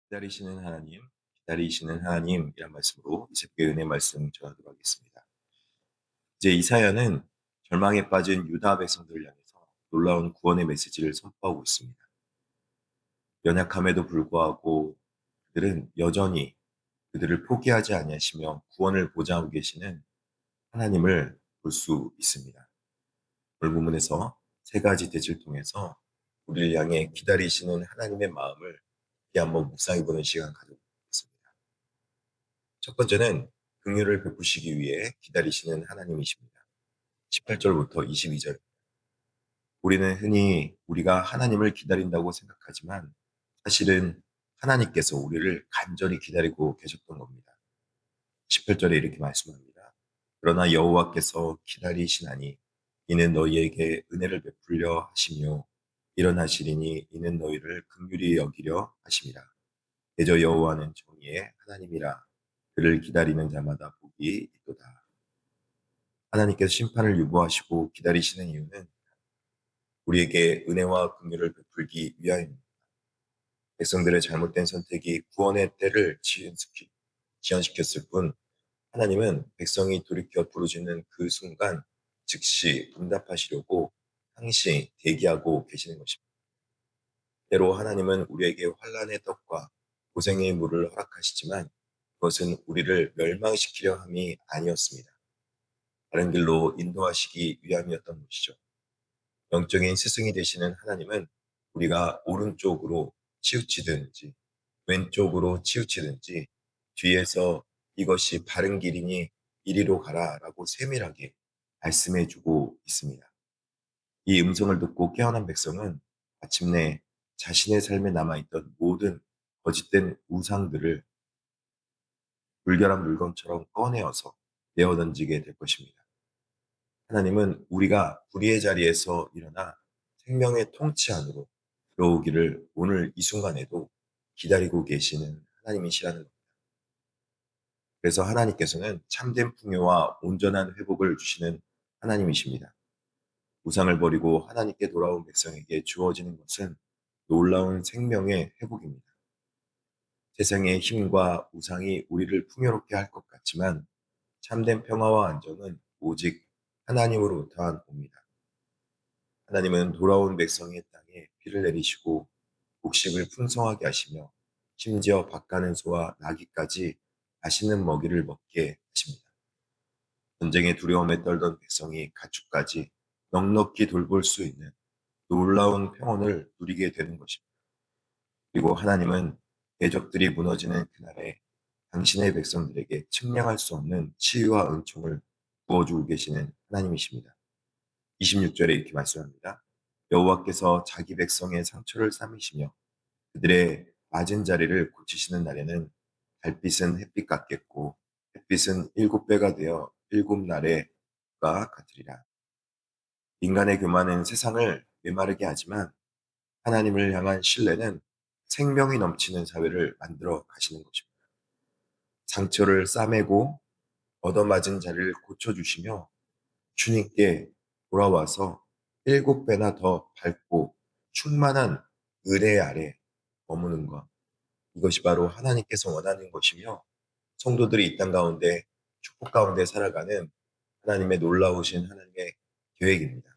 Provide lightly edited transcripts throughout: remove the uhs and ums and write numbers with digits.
기다리시는 하나님, 기다리시는 하나님이란 말씀으로 이 새벽의 은혜 말씀 전하도록 하겠습니다. 이제 이사야는 절망에 빠진 유다 백성들을 향해서 놀라운 구원의 메시지를 선포하고 있습니다. 연약함에도 불구하고 그들은 여전히 그들을 포기하지 아니하시며 구원을 보장하고 계시는 하나님을 볼 수 있습니다. 오늘 본문에서 세 가지 대지를 통해서 우리를 향해 기다리시는 하나님의 마음을 한번 묵상해보는 시간 가져보겠습니다. 첫 번째는 긍휼을 베푸시기 위해 기다리시는 하나님이십니다. 18절부터 22절. 우리는 흔히 우리가 하나님을 기다린다고 생각하지만 사실은 하나님께서 우리를 간절히 기다리고 계셨던 겁니다. 18절에 이렇게 말씀합니다. 그러나 여호와께서 기다리시나니 이는 너희에게 은혜를 베풀려 하시며 일어나시리니 이는 너희를 긍휼히 여기려 하심이라. 대저 여호와는 정의의 하나님이라. 그를 기다리는 자마다 복이 있도다. 하나님께서 심판을 유보하시고 기다리시는 이유는 우리에게 은혜와 긍휼을 베풀기 위하여입니다. 백성들의 잘못된 선택이 구원의 때를 지연시켰을 뿐 하나님은 백성이 돌이켜 부르짖는 그 순간 즉시 응답하시려고 항시 대기하고 계시는 것입니다. 때로 하나님은 우리에게 환난의 떡과 고생의 물을 허락하시지만 그것은 우리를 멸망시키려 함이 아니었습니다. 다른 길로 인도하시기 위함이었던 것이죠. 영적인 스승이 되시는 하나님은 우리가 오른쪽으로 치우치든지 왼쪽으로 치우치든지 뒤에서 이것이 바른 길이니 이리로 가라라고 세밀하게 말씀해 주고 있습니다. 이 음성을 듣고 깨어난 백성은 마침내 자신의 삶에 남아있던 모든 거짓된 우상들을 불결한 물건처럼 꺼내어서 내어던지게 될 것입니다. 하나님은 우리가 불의의 자리에서 일어나 생명의 통치 안으로 들어오기를 오늘 이 순간에도 기다리고 계시는 하나님이시라는 겁니다. 그래서 하나님께서는 참된 풍요와 온전한 회복을 주시는 하나님이십니다. 우상을 버리고 하나님께 돌아온 백성에게 주어지는 것은 놀라운 생명의 회복입니다. 세상의 힘과 우상이 우리를 풍요롭게 할 것 같지만 참된 평화와 안정은 오직 하나님으로부터 옵니다. 하나님은 돌아온 백성의 땅에 비를 내리시고 곡식을 풍성하게 하시며 심지어 밭 가는 소와 나귀까지 맛있는 먹이를 먹게 하십니다. 전쟁의 두려움에 떨던 백성이 가축까지 넉넉히 돌볼 수 있는 놀라운 평온을 누리게 되는 것입니다. 그리고 하나님은 대적들이 무너지는 그날에 당신의 백성들에게 측량할 수 없는 치유와 은총을 부어주고 계시는 하나님이십니다. 26절에 이렇게 말씀합니다. 여호와께서 자기 백성의 상처를 삼으시며 그들의 맞은 자리를 고치시는 날에는 달빛은 햇빛 같겠고 햇빛은 7배가 되어 7날에가 같으리라. 인간의 교만은 세상을 메마르게 하지만 하나님을 향한 신뢰는 생명이 넘치는 사회를 만들어 가시는 것입니다. 상처를 싸매고 얻어맞은 자리를 고쳐주시며 주님께 돌아와서 7배나 더 밝고 충만한 은혜 아래 머무는 것. 이것이 바로 하나님께서 원하는 것이며 성도들이 이 땅 가운데 축복 가운데 살아가는 하나님의 놀라우신 하나님의 계획입니다.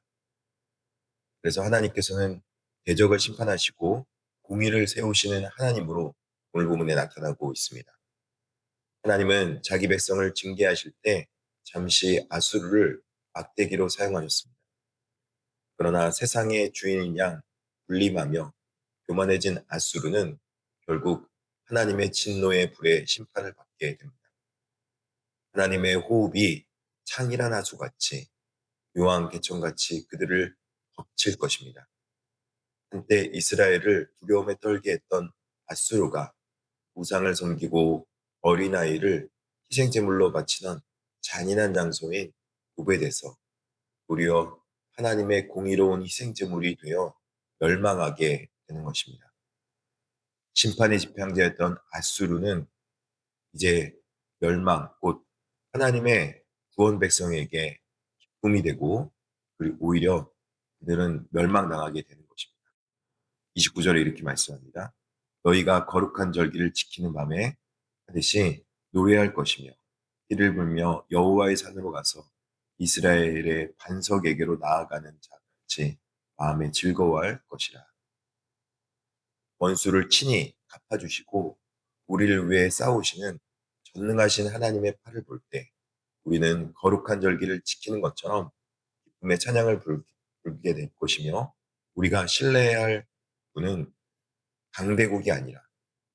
그래서 하나님께서는 대적을 심판하시고 공의를 세우시는 하나님으로 오늘 본문에 나타나고 있습니다. 하나님은 자기 백성을 징계하실 때 잠시 아수르를 막대기로 사용하셨습니다. 그러나 세상의 주인인 양 군림하며 교만해진 아수르는 결국 하나님의 진노의 불에 심판을 받게 됩니다. 하나님의 호흡이 창이란 하수같이 묘한 개천같이 그들을 덮칠 것입니다. 한때 이스라엘을 두려움에 떨게 했던 아수르가 우상을 섬기고 어린아이를 희생제물로 바치던 잔인한 장소인 도벳에서 도리어 하나님의 공의로운 희생제물이 되어 멸망하게 되는 것입니다. 심판의 지팡이였던 아수르는 이제 멸망, 곧 하나님의 구원 백성에게 기쁨이 되고 그리고 오히려 그들은 멸망당하게 되는 것입니다. 29절에 이렇게 말씀합니다. 너희가 거룩한 절기를 지키는 밤에 하듯이 노래할 것이며 피를 불며 여호와의 산으로 가서 이스라엘의 반석에게로 나아가는 자같이 마음에 즐거워할 것이라. 원수를 친히 갚아주시고 우리를 위해 싸우시는 전능하신 하나님의 팔을 볼 때 우리는 거룩한 절기를 지키는 것처럼 기쁨의 찬양을 부르게 될 것이며 우리가 신뢰해야 할 분은 강대국이 아니라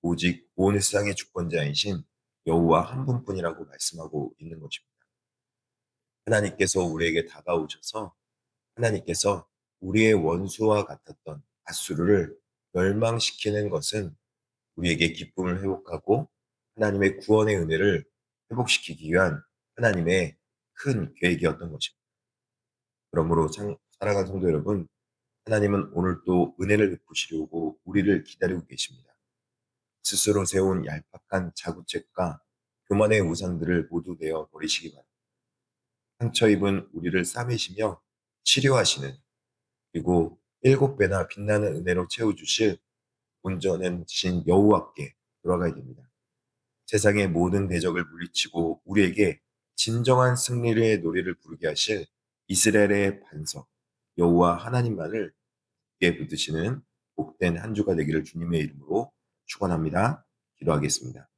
오직 온 세상의 주권자이신 여호와 한 분뿐이라고 말씀하고 있는 것입니다. 하나님께서 우리에게 다가오셔서 하나님께서 우리의 원수와 같았던 앗수르를 멸망시키는 것은 우리에게 기쁨을 회복하고 하나님의 구원의 은혜를 회복시키기 위한 하나님의 큰 계획이었던 것입니다. 그러므로 사랑하는 성도 여러분, 하나님은 오늘도 은혜를 베푸시려고 우리를 기다리고 계십니다. 스스로 세운 얄팍한 자구책과 교만의 우상들을 모두 내어 버리시기 바랍니다. 상처 입은 우리를 싸매시며 치료하시는 그리고 7배나 빛나는 은혜로 채워주실 온전하신 여호와께 돌아가야 됩니다. 세상의 모든 대적을 물리치고 우리에게 진정한 승리의 노래를 부르게 하실 이스라엘의 반석 여호와 하나님만을 귀에 붙드시는 복된 한 주가 되기를 주님의 이름으로 축원합니다. 기도하겠습니다.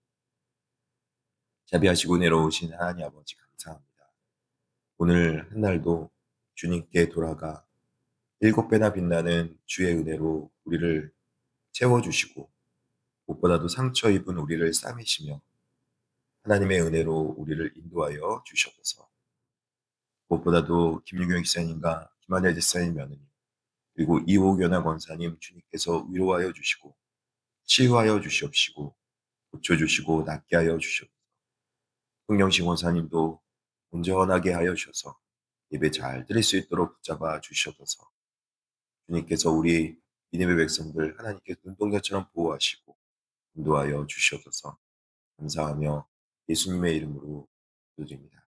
자비하시고 내려오신 하나님 아버지 감사합니다. 오늘 한 날도 주님께 돌아가 7배나 빛나는 주의 은혜로 우리를 채워주시고 무엇보다도 상처 입은 우리를 싸매시며 하나님의 은혜로 우리를 인도하여 주셔서 무엇보다도 김유경 기사님과 김한열 집사님 며느님 그리고 이호교나 권사님 주님께서 위로하여 주시고 치유하여 주시옵시고 고쳐주시고 낫게 하여 주시옵소서. 흥경신 권사님도 온전하게 하여 주셔서 예배 잘 드릴 수 있도록 붙잡아 주시옵소서. 주님께서 우리 니느웨 백성들 하나님께 눈동자처럼 보호하시고 인도하여 주시옵소서. 감사하며 예수님의 이름으로 기도드립니다.